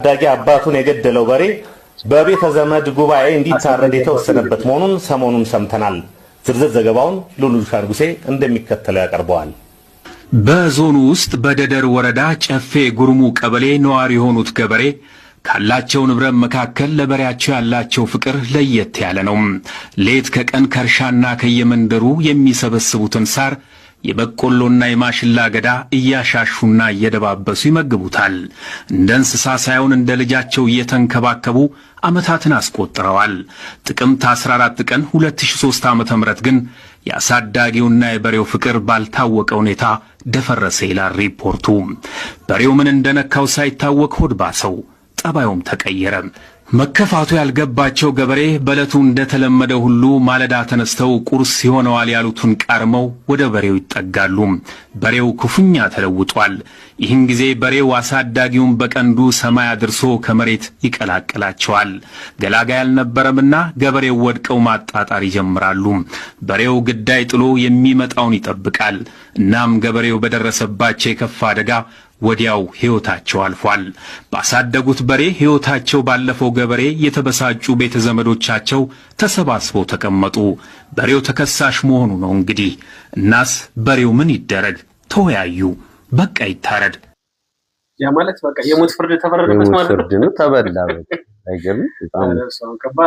ዳጊ አባቱን የገደለው በሬ በቤተ ዘመድ ጉባኤ እንዲታረድ የተወሰነበት መሆኑን ሰሞኑን ሰምተናል። ዝርዝር ዘገባውን ሉሉሻ ንጉሴ እንደሚከተለው ያቀርበዋል። በዞኑ ውስጥ በደደር ወረዳ ጨፌ ጉርሙ ቀበሌ ነዋሪ የሆኑት ገበሬ ካላቸው ንብረት መካከል ለበሬያቸው ያላቸው ፍቅር ለየት ያለ ነው። ሌት ከቀን ከርሻና ከየመንደሩ የሚሰበስቡትን ሳር የበቆሎና የማሽላ ገዳ እያሻሹና እየደባበሱ ይመግቡታል። እንደ እንስሳ ሳይሆን እንደ ልጃቸው እየተንከባከቡ ዓመታትን አስቆጥረዋል። ጥቅምት 14 ቀን 2003 ዓ.ም ግን ያሳዳጊውና የበሬው ፍቅር ባልታወቀ ሁኔታ ደፈረሰ ይላል ሪፖርቱ። በሬው ምን እንደነካው ሳይታወቅ ሆድ ባሰው፣ ጠባዩም ተቀየረ። መከፋቱ ያልገባቸው ገበሬ በዕለቱ እንደተለመደ ሁሉ ማለዳ ተነስተው ቁርስ ይሆነዋል ያሉትን ቃርመው ወደ በሬው ይጠጋሉ። በሬው ክፉኛ ተለውጧል። ይህን ጊዜ በሬው አሳዳጊውን በቀንዱ ሰማይ አድርሶ ከመሬት ይቀላቅላቸዋል። ገላጋይ አልነበረምና ገበሬው ወድቀው ማጣጣር ይጀምራሉ። በሬው ግዳይ ጥሎ የሚመጣውን ይጠብቃል። እናም ገበሬው በደረሰባቸው የከፋ አደጋ ወዲያው ሕይወታቸው አልፏል። ባሳደጉት በሬ ሕይወታቸው ባለፈው ገበሬ የተበሳጩ ቤተ ዘመዶቻቸው ተሰባስበው ተቀመጡ። በሬው ተከሳሽ መሆኑ ነው እንግዲህ። እናስ በሬው ምን ይደረግ? ተወያዩ። በቃ ይታረድ። ያ ማለት በቃ የሞት ፍርድ ተፈረደበት ማለት ነው። ተበላ። አይገርም? በጣም ከባድ